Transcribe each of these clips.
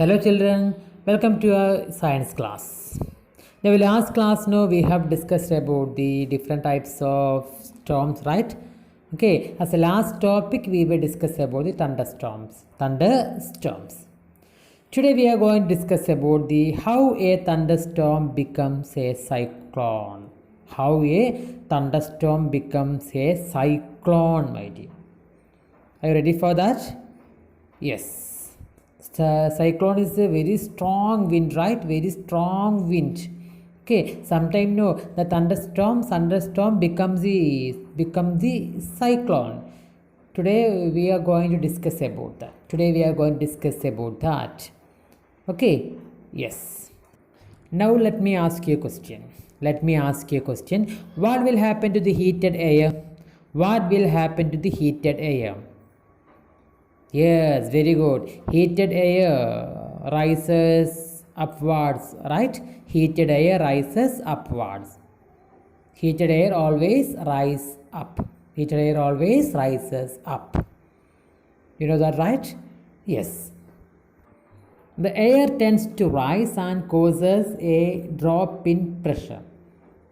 Hello children, welcome to our science class. Now last class we have discussed about the different types of storms, right? Okay, as a last topic we will discuss about the thunderstorms. Thunderstorms. Today we are going to discuss about the how a thunderstorm becomes a cyclone. How a thunderstorm becomes a cyclone, my dear. Are you ready for that? Yes. Cyclone is a very strong wind, right? Very strong wind. Okay, sometimes the thunderstorm becomes the cyclone. Today we are going to discuss about that. Okay, yes. Now let me ask you a question. What will happen to the heated air? What will happen to the heated air? Yes, very good. Heated air rises upwards, right? Heated air rises upwards. Heated air always rises up. Heated air always rises up. You know that, right? Yes. The air tends to rise and causes a drop in pressure.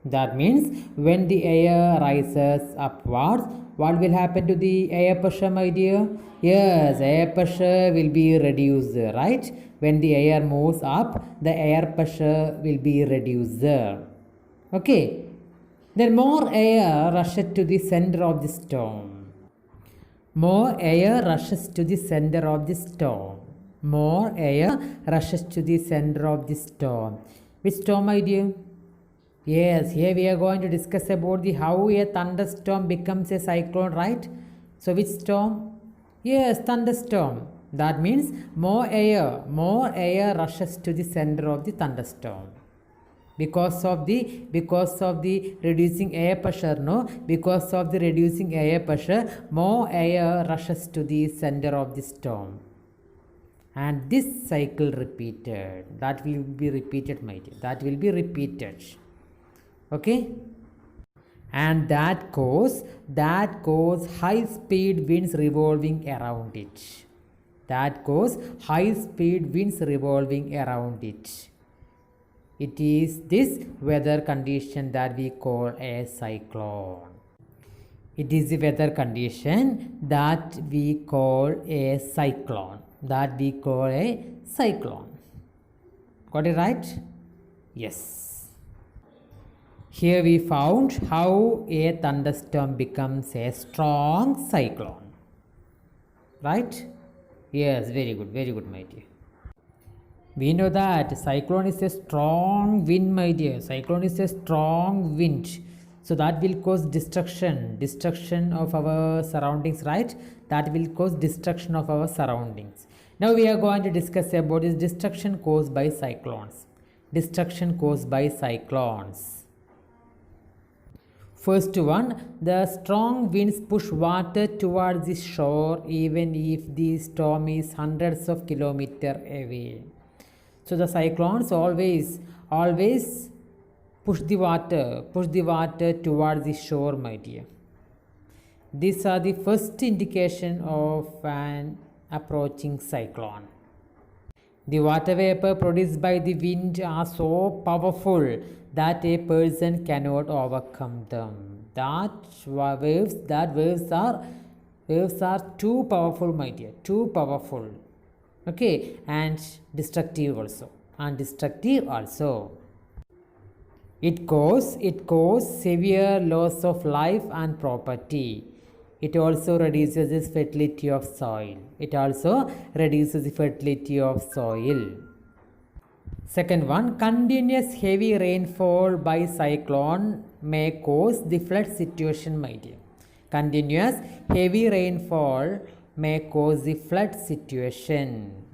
That means when the air rises upwards, what will happen to the air pressure, my dear? Yes, air pressure will be reduced, right? When the air moves up, the air pressure will be reduced. Okay. Then more air rushes to the center of the storm. More air rushes to the center of the storm. More air rushes to the center of the storm. Which storm, my dear? Yes, here we are going to discuss about the how a thunderstorm becomes a cyclone, right? So which storm? Yes, thunderstorm. That means more air rushes to the center of the thunderstorm. Because of the reducing air pressure, because of the reducing air pressure, more air rushes to the center of the storm. And this cycle repeated. That will be repeated, my dear. That will be repeated. Okay, and that cause high speed winds revolving around it. It is this weather condition that we call a cyclone. Got it right? Yes. Here we found how a thunderstorm becomes a strong cyclone. Right? Yes, very good, my dear. We know that cyclone is a strong wind, my dear. So that will cause destruction of our surroundings, right? That will cause destruction of our surroundings. Now we are going to discuss about this destruction caused by cyclones. First one, the strong winds push water towards the shore even if the storm is hundreds of kilometers away. So the cyclones always push the water towards the shore, my dear. These are the first indication of an approaching cyclone. The water vapor produced by the wind are so powerful that a person cannot overcome them. Waves are too powerful, my dear. Okay, and destructive also. It causes severe loss of life and property. It also reduces the fertility of soil. Second one, continuous heavy rainfall by cyclone may cause the flood situation, my dear. Continuous heavy rainfall may cause the flood situation.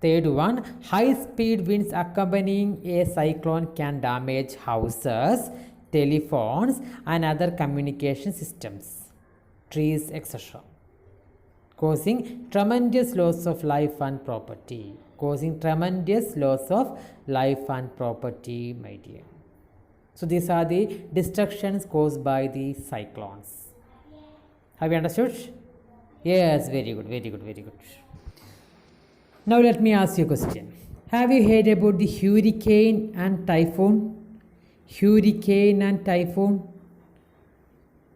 Third one, high speed winds accompanying a cyclone can damage houses, telephones and other communication systems, trees, etc., causing tremendous loss of life and property. My dear. So these are the destructions caused by the cyclones. Have you understood? Yes, very good. Now let me ask you a question. Have you heard about the hurricane and typhoon? Hurricane and typhoon?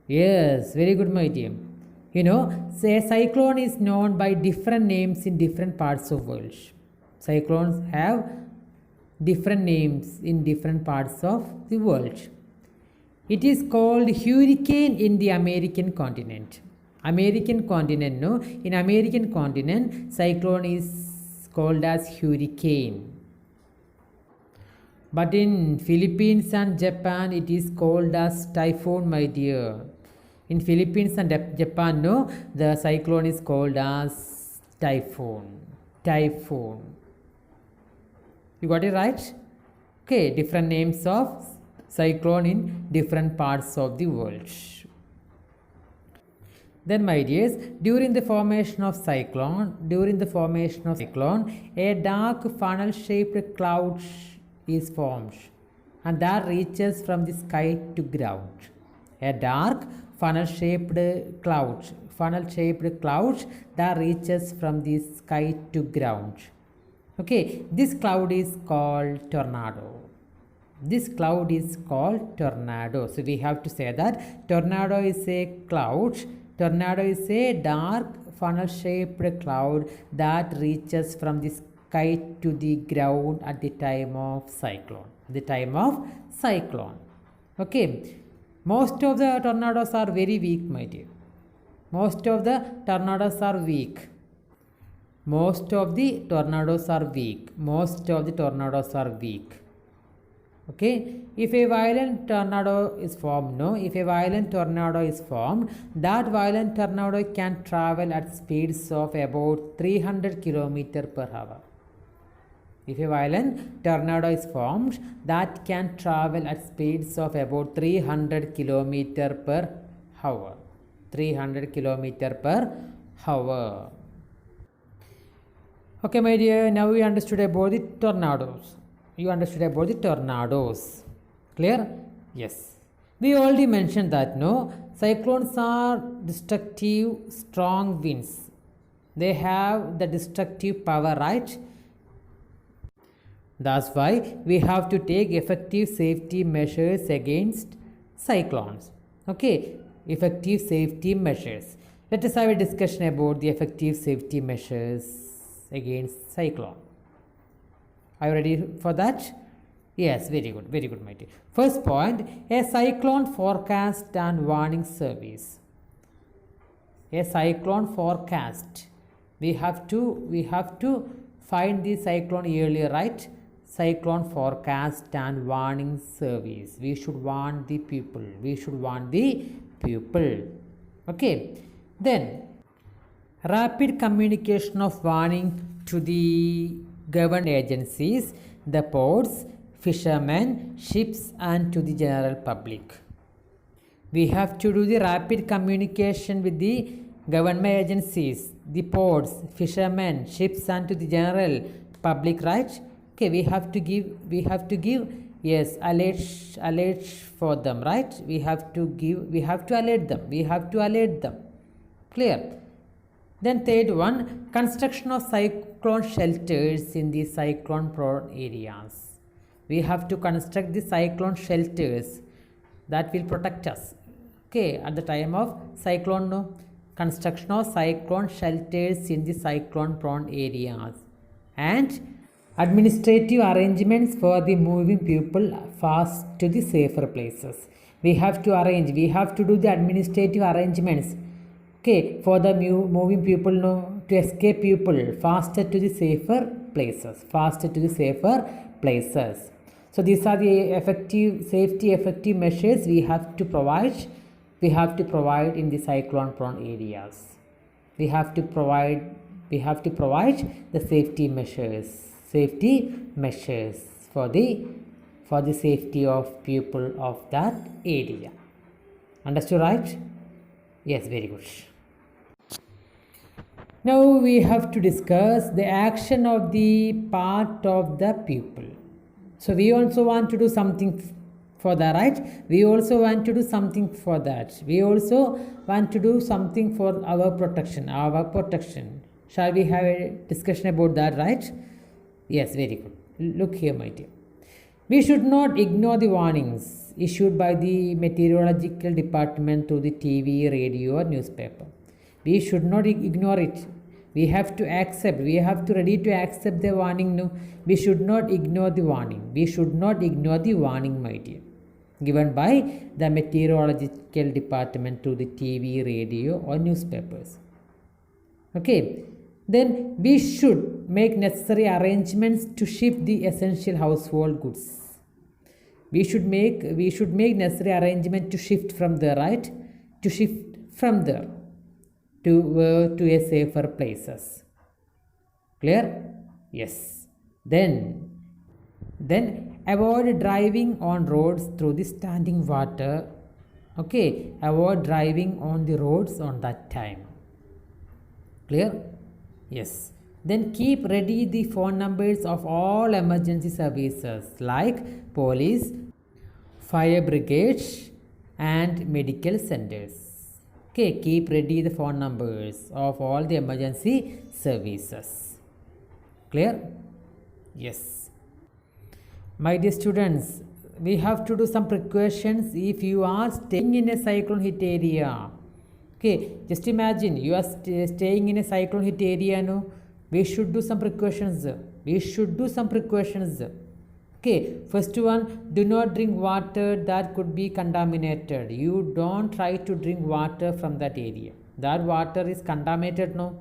Yes, very good, my dear. Say a cyclone is known by different names in different parts of the world. Cyclones have different names in different parts of the world. It is called hurricane in the American continent. American continent, no? In American continent, cyclone is called as hurricane. But in Philippines and Japan, it is called as typhoon, my dear. In Philippines and Japan, no, the cyclone is called as typhoon. Typhoon. You got it right? Okay, different names of cyclone in different parts of the world. Then, my dears, during the formation of cyclone, a dark funnel-shaped cloud is formed, and that reaches from the sky to ground. A dark funnel-shaped cloud that reaches from the sky to ground. Okay, this cloud is called tornado. This cloud is called tornado. So we have to say that tornado is a cloud. Tornado is a dark funnel-shaped cloud that reaches from the sky to the ground at the time of cyclone. Okay. Most of the tornadoes are very weak, my dear. Most of the tornadoes are weak. Okay, if a violent tornado is formed, that violent tornado can travel at speeds of about 300 km per hour. If a violent tornado is formed, that can travel at speeds of about 300 km per hour. 300 km per hour. Okay, my dear, now we understood about the tornadoes. Clear? Yes. We already mentioned that, no? Cyclones are destructive, strong winds. They have the destructive power, right? That's why we have to take effective safety measures against cyclones. Okay, effective safety measures. Let us have a discussion about the effective safety measures against cyclone. Are you ready for that? Yes, very good, my dear. First point, a cyclone forecast and warning service. A cyclone forecast. We have to find the cyclone earlier, right? Cyclone forecast and warning service. We should warn the people. Okay. Then, rapid communication of warning to the government agencies, the ports, fishermen, ships, and to the general public. We have to do the rapid communication with the government agencies, the ports, fishermen, ships, and to the general public, right? Okay, we have to give yes, alerts for them, right? We have to alert them. Clear? Then third one, construction of cyclone shelters in the cyclone prone areas. We have to construct the cyclone shelters that will protect us. Okay, at the time of cyclone, no? Construction of cyclone shelters in the cyclone prone areas. And administrative arrangements for the moving people fast to the safer places. We have to do the administrative arrangements, okay, for the moving people, no, to escape people faster to the safer places. So these are the effective measures we have to provide in the cyclone prone areas. We have to provide the safety measures for the safety of people of that area. Understood, right? Yes, very good. Now we have to discuss the action of the part of the people. So we also want to do something for that, right? We also want to do something for that. We also want to do something for our protection. Shall we have a discussion about that, right? Yes, very good. Look here, my dear. We should not ignore the warnings issued by the meteorological department through the TV, radio, or newspaper. We should not ignore it. We have to accept. We have to ready to accept the warning. No, we should not ignore the warning. We should not ignore the warning, my dear, given by the meteorological department through the TV, radio, or newspapers. Okay, then we should make necessary arrangements to ship the essential household goods. We should make necessary arrangement to shift from there, right? To shift from there to a safer places. Clear? Yes. Then avoid driving on roads through the standing water. Okay, avoid driving on the roads on that time. Clear? Yes. Then keep ready the phone numbers of all emergency services like police, fire brigades, and medical centers. Okay, keep ready the phone numbers of all the emergency services. Clear? Yes. My dear students, we have to do some precautions if you are staying in a cyclone hit area. Okay, just imagine you are staying in a cyclone hit area. No, we should do some precautions. Okay, first one, do not drink water that could be contaminated. You don't try to drink water from that area. That water is contaminated, no?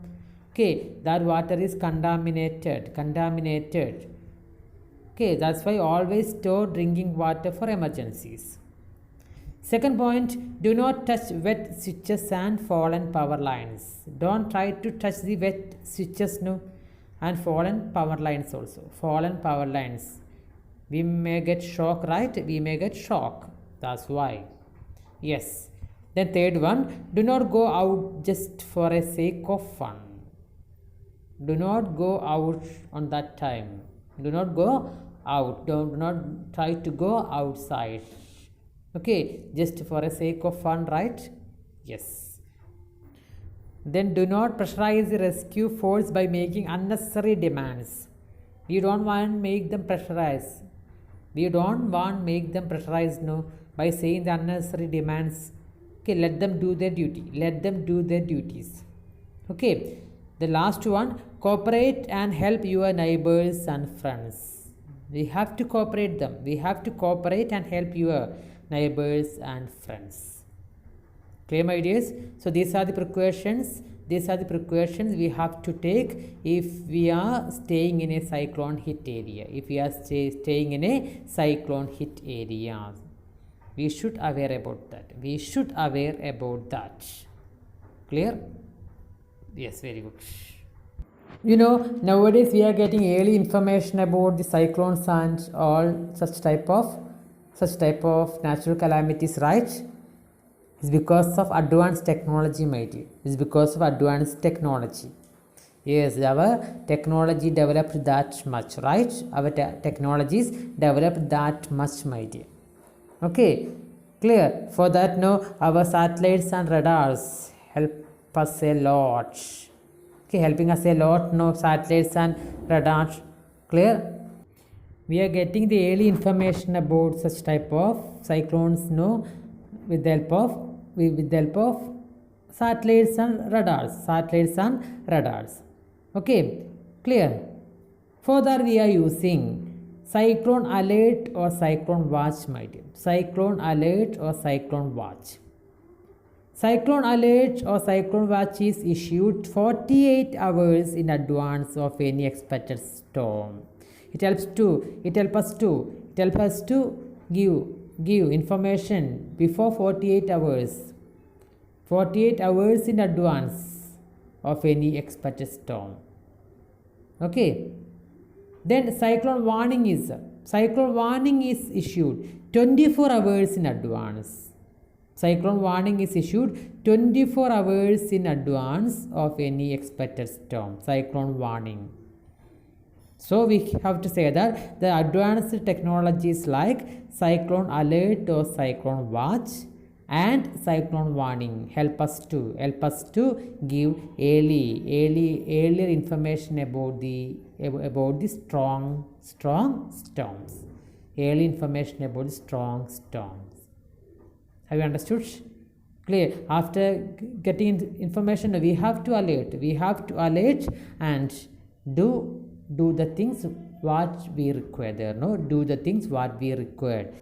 Okay, that water is contaminated. Okay, that's why always store drinking water for emergencies. Second point, do not touch wet switches and fallen power lines. Don't try to touch the wet switches, no, and fallen power lines also. Fallen power lines. We may get shock, right? We may get shock. That's why. Yes. Then third one, do not go out just for a sake of fun. Do not go out on that time. Do not go out. Do not try to go outside. Okay, just for a sake of fun, right? Yes. Then do not pressurize the rescue force by making unnecessary demands. We don't want to make them pressurize. No, by saying the unnecessary demands. Okay, let them do their duties. Okay, the last one, cooperate and help your neighbors and friends. We have to cooperate and help your neighbors and friends. Clear, my dears? So these are the precautions we have to take if we are staying in a cyclone hit area. We should aware about that. Clear? Yes, very good. You know, nowadays we are getting early information about the cyclones and all such type of natural calamities, right? It's because of advanced technology, my dear. Yes, our technology developed that much, right? Our technologies developed that much, my dear. Okay, clear? For that, no, our satellites and radars help us a lot. Okay, helping us a lot, no, satellites and radars. Clear? We are getting the early information about such type of cyclones, no, with the help of satellites and radars. Okay, clear? Further, we are using cyclone alert or cyclone watch, my dear. Cyclone alert or cyclone watch is issued 48 hours in advance of any expected storm. It helps us to give information before 48 hours in advance of any expected storm. Okay, then cyclone warning is issued 24 hours in advance. Cyclone warning is issued 24 hours in advance of any expected storm. Cyclone warning. So we have to say that the advanced technologies like cyclone alert or cyclone watch and cyclone warning help us to give earlier information about the strong storms. Early information about the strong storms. Have you understood? Clear? After getting information, we have to alert and do the things what we require there. No, do the things what we required.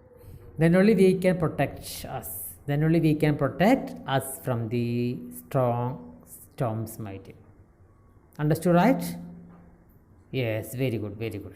Then only we can protect us. Then only we can protect us from the strong storms might. Understood, right? Yes, very good, very good.